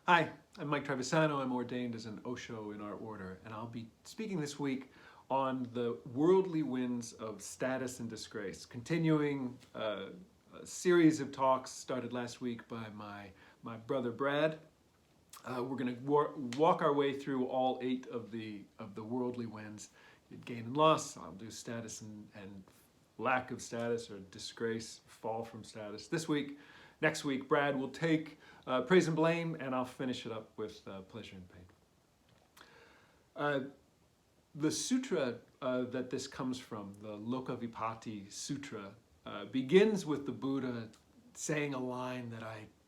Hi, I'm Mike Trevisano. I'm ordained as an Osho in our order, and I'll be speaking this week on the worldly winds of status and disgrace, continuing a series of talks started last week by my brother Brad. We're going to walk our way through all 8 of the worldly winds: gain and loss. I'll do status and lack of status, or disgrace, fall from status this week. Next week, Brad will take praise and blame, and I'll finish it up with pleasure and pain. The sutra that this comes from, the Lokavipatti Sutra, begins with the Buddha saying a line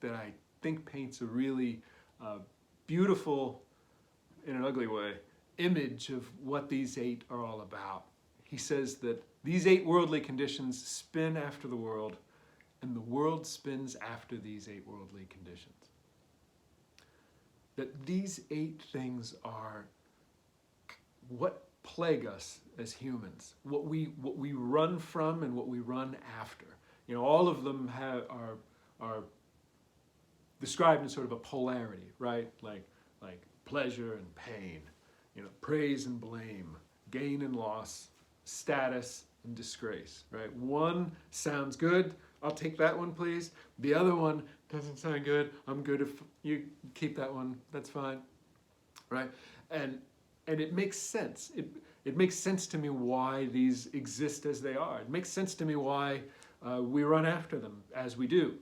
that I think paints a really beautiful, in an ugly way, image of what these 8 are all about. He says that these 8 worldly conditions spin after the world, and the world spins after these 8 worldly conditions. That these 8 things are what plague us as humans, what we run from and what we run after. You know, all of them are described in sort of a polarity, right? Like pleasure and pain, you know, praise and blame, gain and loss, status and disgrace, right? One sounds good. I'll take that one, please. The other one doesn't sound good. I'm good if you keep that one. That's fine, right? And it makes sense. It makes sense to me why these exist as they are. It makes sense to me why we run after them as we do.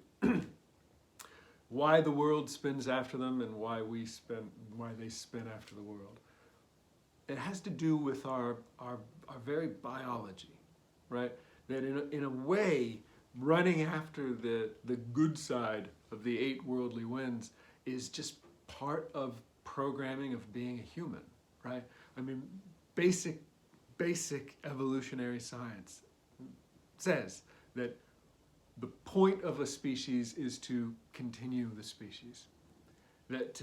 Why the world spins after them and why they spin after the world. It has to do with our very biology, right? That in a way, running after the good side of the 8 worldly winds is just part of programming of being a human, right? I mean, basic evolutionary science says that the point of a species is to continue the species. That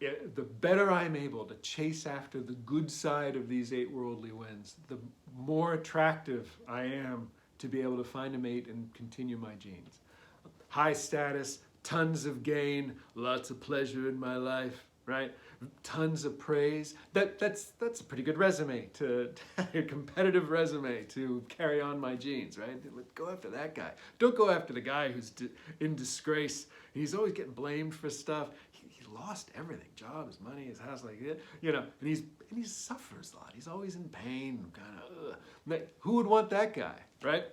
the better I'm able to chase after the good side of these 8 worldly winds, the more attractive I am to be able to find a mate and continue my genes. High status, tons of gain, lots of pleasure in my life, right? Tons of praise. That's a pretty good resume, a competitive resume to carry on my genes, right? Go after that guy. Don't go after the guy who's in disgrace. He's always getting blamed for stuff. He lost everything: jobs, money, his house, like that, you know. And he suffers a lot. He's always in pain, kind of. Who would want that guy, right?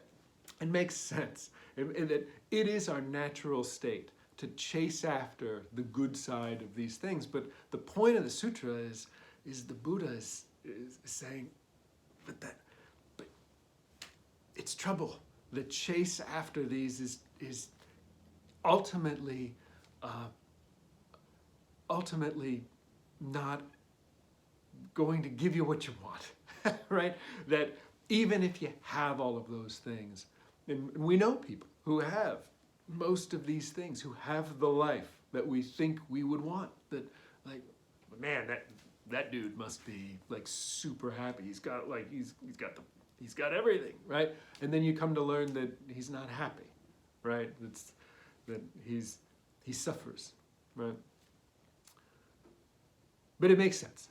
It makes sense. It is our natural state to chase after the good side of these things. But the point of the sutra is the Buddha is saying, but it's trouble. The chase after these is ultimately not going to give you what you want, right? That even if you have all of those things, and we know people who have most of these things, who have the life that we think we would want, that, like, man, that dude must be like super happy. He's got everything, right? And then you come to learn that he's not happy, right? That he suffers, right? But it makes sense.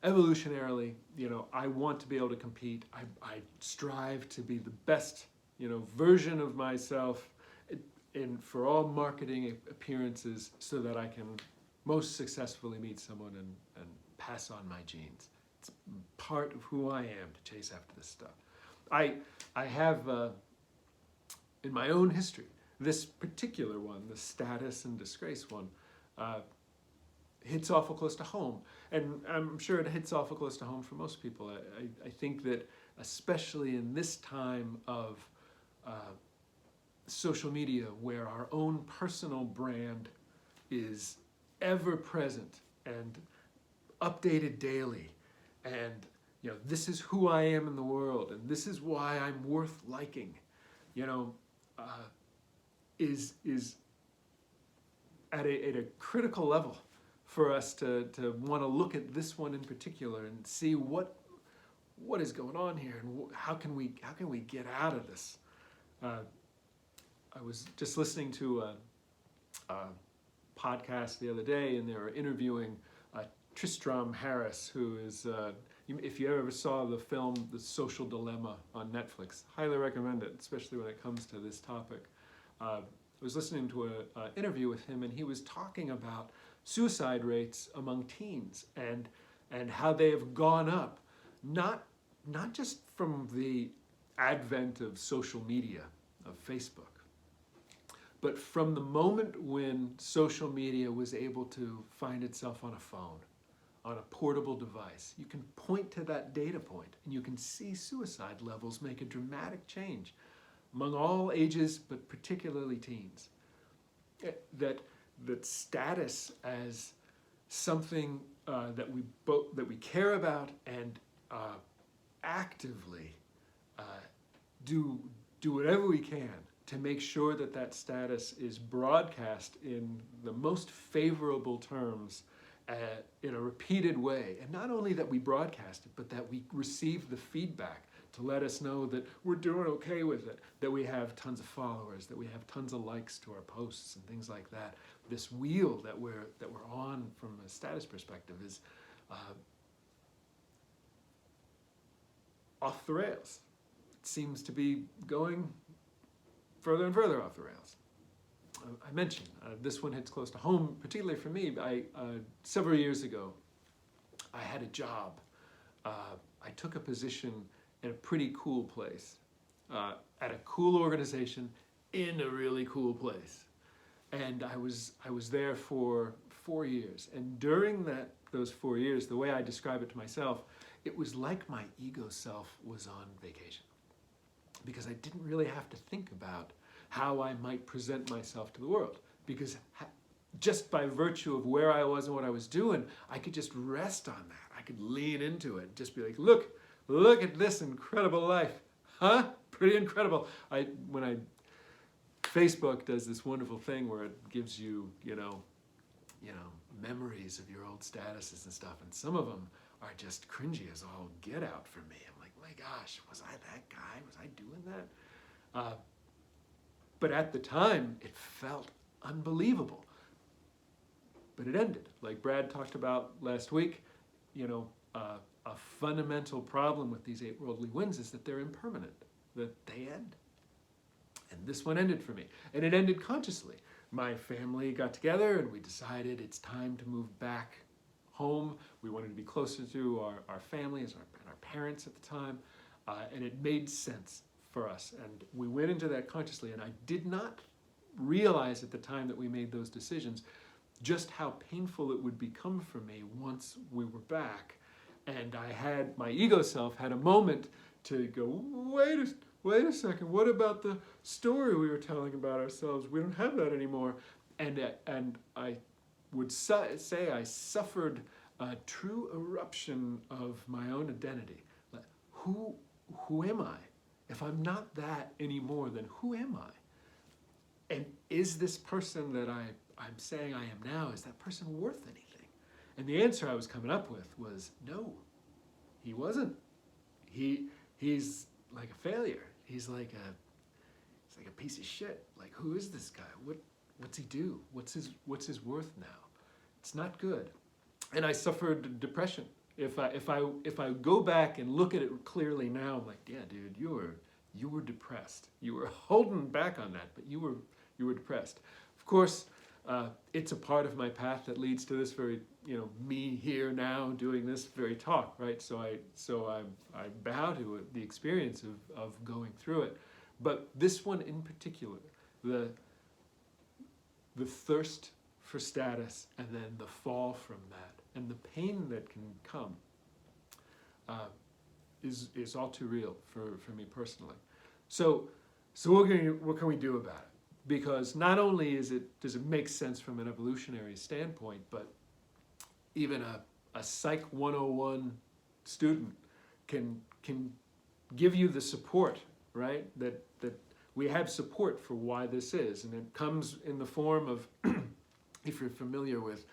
Evolutionarily, you know, I want to be able to compete. I strive to be the best, you know, version of myself for all marketing appearances, so that I can most successfully meet someone and pass on my genes. It's part of who I am to chase after this stuff. I have, in my own history, this particular one, the status and disgrace one, hits awful close to home. And I'm sure it hits awful close to home for most people. I think that especially in this time of social media, where our own personal brand is ever present and updated daily, and, you know, this is who I am in the world, and this is why I'm worth liking, you know, is at a critical level for us to want to look at this one in particular and see what is going on here, and how can we get out of this. I was just listening to podcast the other day, and they were interviewing Tristram Harris, who is, if you ever saw the film The Social Dilemma on Netflix, highly recommend it, especially when it comes to this topic. I was listening to an interview with him, and he was talking about suicide rates among teens and how they have gone up, not just from the advent of social media, of Facebook, but from the moment when social media was able to find itself on a phone, on a portable device. You can point to that data point and you can see suicide levels make a dramatic change among all ages, but particularly teens. That status as something that we care about and actively do whatever we can to make sure that that status is broadcast in the most favorable terms in a repeated way. And not only that we broadcast it, but that we receive the feedback to let us know that we're doing okay with it, that we have tons of followers, that we have tons of likes to our posts and things like that. This wheel that we're on from a status perspective is off the rails. It seems to be going further and further off the rails. I mentioned this one hits close to home, particularly for me. Several years ago, I had a job. I took a position in a pretty cool place, at a cool organization, in a really cool place. And I was there for 4 years. And during those 4 years, the way I describe it to myself, it was like my ego self was on vacation. Because I didn't really have to think about how I might present myself to the world. Because just by virtue of where I was and what I was doing, I could just rest on that. I could lean into it, just be like, look at this incredible life. Huh? Pretty incredible. Facebook does this wonderful thing where it gives you, memories of your old statuses and stuff. And some of them are just cringy as all get out for me. I'm like, my gosh, was I that guy? Was I doing that? But at the time, it felt unbelievable. But it ended. Like Brad talked about last week, a fundamental problem with these 8 worldly winds is that they're impermanent, that they end. And this one ended for me. And it ended consciously. My family got together and we decided it's time to move back home. We wanted to be closer to our families and our parents at the time. And it made sense for us. And we went into that consciously. And I did not realize at the time that we made those decisions just how painful it would become for me once we were back. And my ego self had a moment to go, wait a second, what about the story we were telling about ourselves? We don't have that anymore. And I would say I suffered a true eruption of my own identity. Like, who am I? If I'm not that anymore, then who am I? And is this person that I'm saying I am now, is that person worth anything? And the answer I was coming up with was no, he wasn't. He's like a failure. He's like a piece of shit. Like, who is this guy? What's he do? What's his worth now? It's not good. And I suffered depression. If I go back and look at it clearly now, I'm like, yeah, dude, you were depressed. You were holding back on that, but you were depressed. Of course, it's a part of my path that leads to this very, me here now doing this very talk, right? So I bow to it, the experience of going through it. But this one in particular, the thirst for status and then the fall from that and the pain that can come is all too real for me personally. So what can we do about it? Because not only does it make sense from an evolutionary standpoint, but even a Psych 101 student can give you the support, right? That we have support for why this is. And it comes in the form of, if you're familiar with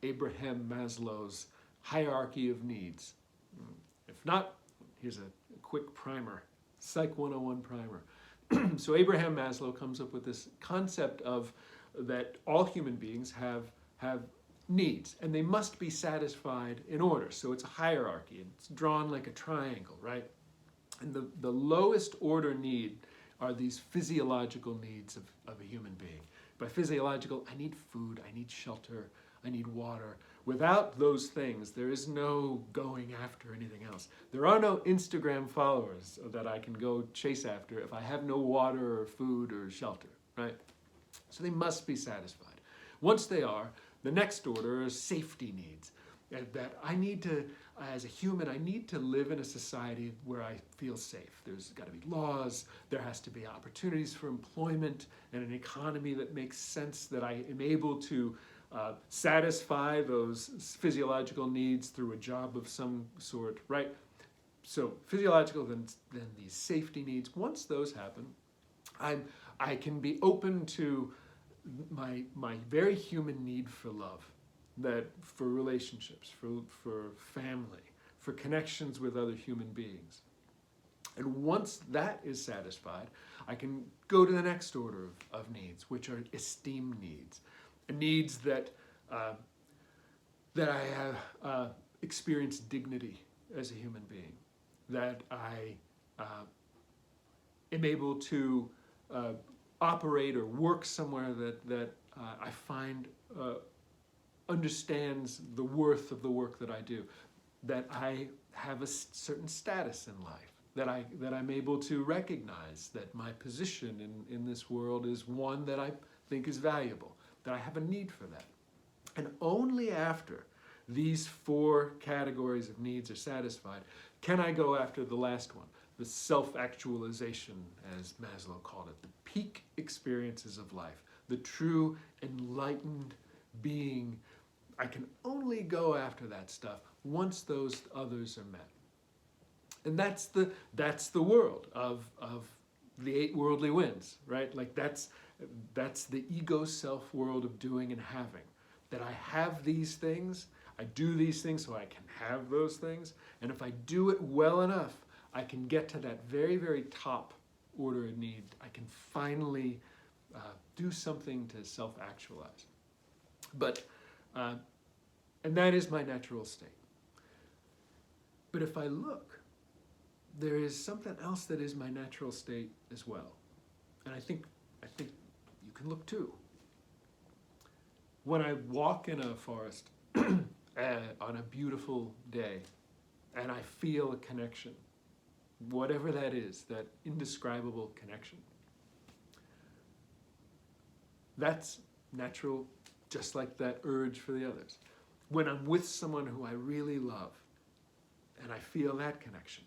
Abraham Maslow's hierarchy of needs. If not, here's a quick primer, Psych 101 primer. So Abraham Maslow comes up with this concept of that all human beings have needs, and they must be satisfied in order. So it's a hierarchy. It's drawn like a triangle, right? And the lowest order need are these physiological needs of a human being. By physiological, I need food, I need shelter, I need water. Without those things, there is no going after anything else. There are no Instagram followers that I can go chase after if I have no water or food or shelter, right? So they must be satisfied. Once they are, the next order is safety needs. That I need to, as a human, I need to live in a society where I feel safe. There's got to be laws, there has to be opportunities for employment and an economy that makes sense, that I am able to satisfy those physiological needs through a job of some sort, right? So physiological, then these safety needs. Once those happen, I can be open to my very human need for love, that for relationships, for family, for connections with other human beings. And once that is satisfied, I can go to the next order of needs, which are esteem needs. Needs that I have experienced dignity as a human being, that I am able to operate or work somewhere that I find understands the worth of the work that I do, that I have a certain status in life, that I'm able to recognize that my position in this world is one that I think is valuable, that I have a need for that. And only after these four categories of needs are satisfied can I go after the last one, the self-actualization, as Maslow called it, the peak experiences of life, the true enlightened being. I can only go after that stuff once those others are met. And that's the world of the 8 worldly winds, right? Like that's the ego self world of doing and having. That I have these things, I do these things so I can have those things, and if I do it well enough, I can get to that very, very top order of need. I can finally do something to self-actualize. But and that is my natural state. But if I look, there is something else that is my natural state as well. And I think you can look too. When I walk in a forest on a beautiful day and I feel a connection, whatever that is, that indescribable connection, that's natural, just like that urge for the others. When I'm with someone who I really love and I feel that connection,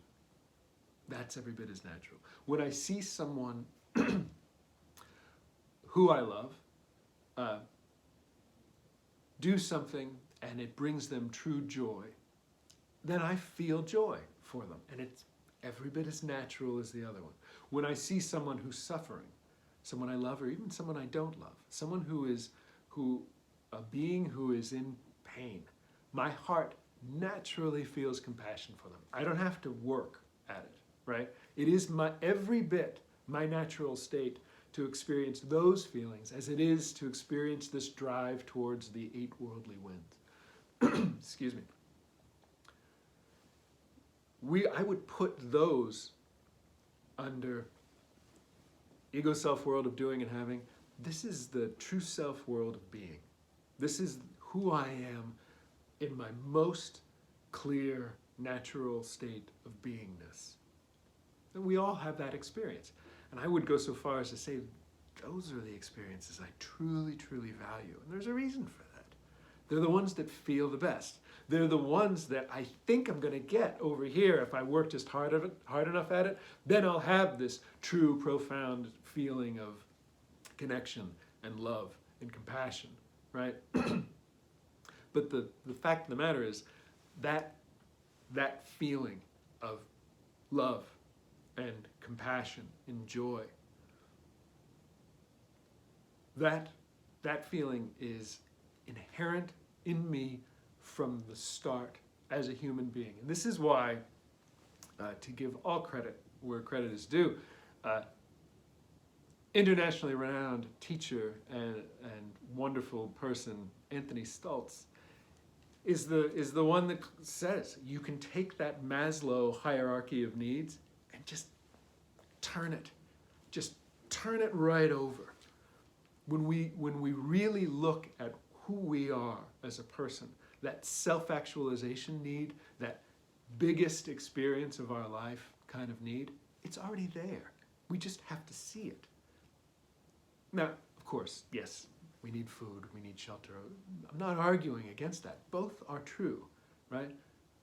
that's every bit as natural. When I see someone who I love do something and it brings them true joy, then I feel joy for them. And it's every bit as natural as the other one. When I see someone who's suffering, someone I love or even someone I don't love, someone a being who is in pain, my heart naturally feels compassion for them. I don't have to work at it, right? It is every bit my natural state to experience those feelings as it is to experience this drive towards the 8 worldly winds. Excuse me. I would put those under ego self world of doing and having. This is the true self world of being. This is who I am in my most clear, natural state of beingness. And we all have that experience. And I would go so far as to say, those are the experiences I truly, truly value. And there's a reason for that. They're the ones that feel the best. They're the ones that I think I'm going to get over here if I work just hard enough at it. Then I'll have this true, profound feeling of connection and love and compassion, right? But the fact of the matter is that feeling of love and compassion and joy, that feeling is inherent in me from the start as a human being. And this is why, to give all credit where credit is due, internationally renowned teacher and wonderful person, Anthony Stultz, is the one that says you can take that Maslow hierarchy of needs and just turn it right over. When we really look at who we are as a person, that self-actualization need, that biggest experience of our life kind of need, it's already there. We just have to see it. Now, of course, yes, we need food, we need shelter. I'm not arguing against that. Both are true, right?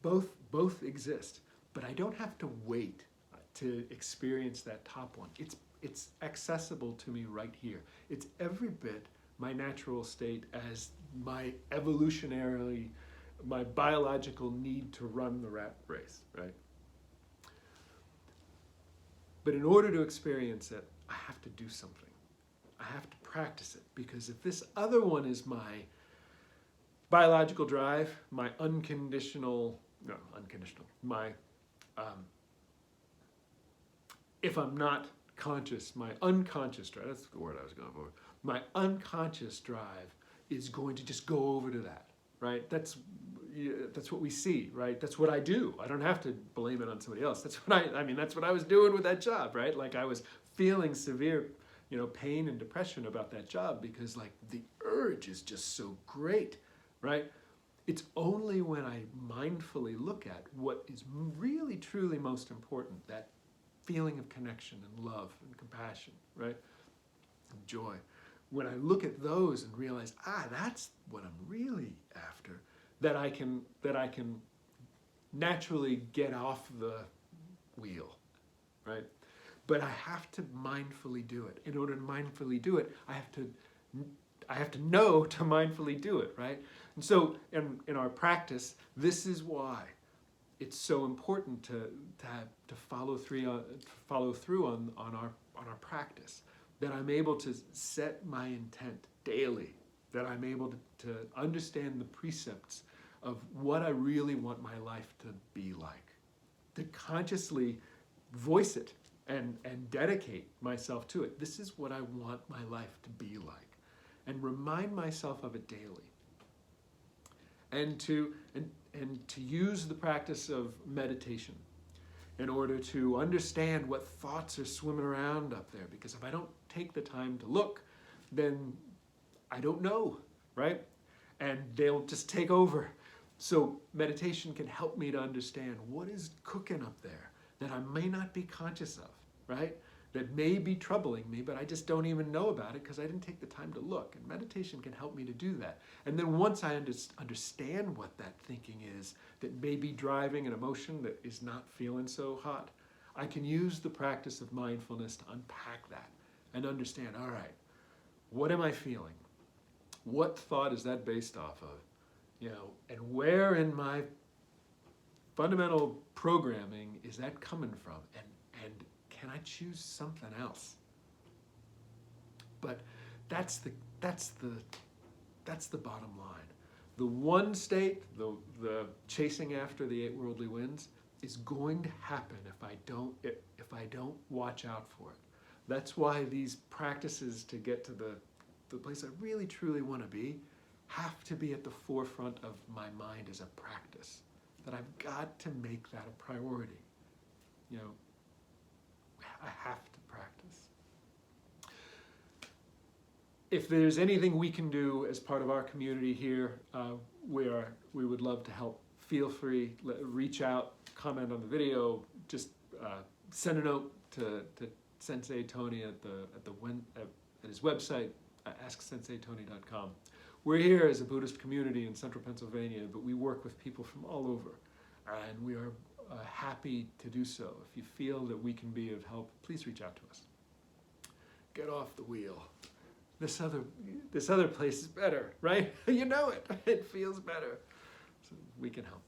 Both exist. But I don't have to wait to experience that top one. It's accessible to me right here. It's every bit my natural state as my my biological need to run the rat race, right? But in order to experience it, I have to do something. I have to practice it, because if this other one is my biological drive, my if I'm not conscious, my unconscious drive, that's the word I was going for, my unconscious drive is going to just go over to that, right? That's what we see, right? That's what I do. I don't have to blame it on somebody else. That's what that's what I was doing with that job, right? Like I was feeling severe, pain and depression about that job because like the urge is just so great, right? It's only when I mindfully look at what is really truly most important, that feeling of connection and love and compassion, right? And joy. When I look at those and realize, that's what I'm really after, that I can naturally get off the wheel, right? But I have to mindfully do it. In order to mindfully do it, I have to know to mindfully do it, right? And so in our practice, this is why it's so important to follow through on our practice, that I'm able to set my intent daily, that I'm able to understand the precepts of what I really want my life to be like, to consciously voice it and dedicate myself to it. This is what I want my life to be like, and remind myself of it daily. And to use the practice of meditation in order to understand what thoughts are swimming around up there. Because if I don't take the time to look, then I don't know, right? And they'll just take over. So meditation can help me to understand what is cooking up there that I may not be conscious of, right? That may be troubling me, but I just don't even know about it because I didn't take the time to look. And meditation can help me to do that. And then once I understand what that thinking is that may be driving an emotion that is not feeling so hot, I can use the practice of mindfulness to unpack that and understand, all right, what am I feeling? What thought is that based off of? And where in my fundamental programming is that coming from? And can I choose something else? But that's the bottom line. The one state, the chasing after the 8 worldly winds, is going to happen if I don't watch out for it. That's why these practices to get to the place I really truly want to be have to be at the forefront of my mind as a practice. That I've got to make that a priority. I have to practice. If there's anything we can do as part of our community here, we would love to help. Feel free, reach out, comment on the video, just send a note to Sensei Tony at his website, asksenseitony.com. We're here as a Buddhist community in central Pennsylvania, but we work with people from all over, and we are happy to do so. If you feel that we can be of help, please reach out to us. Get off the wheel. This other place is better, right? You know it. It feels better. So we can help.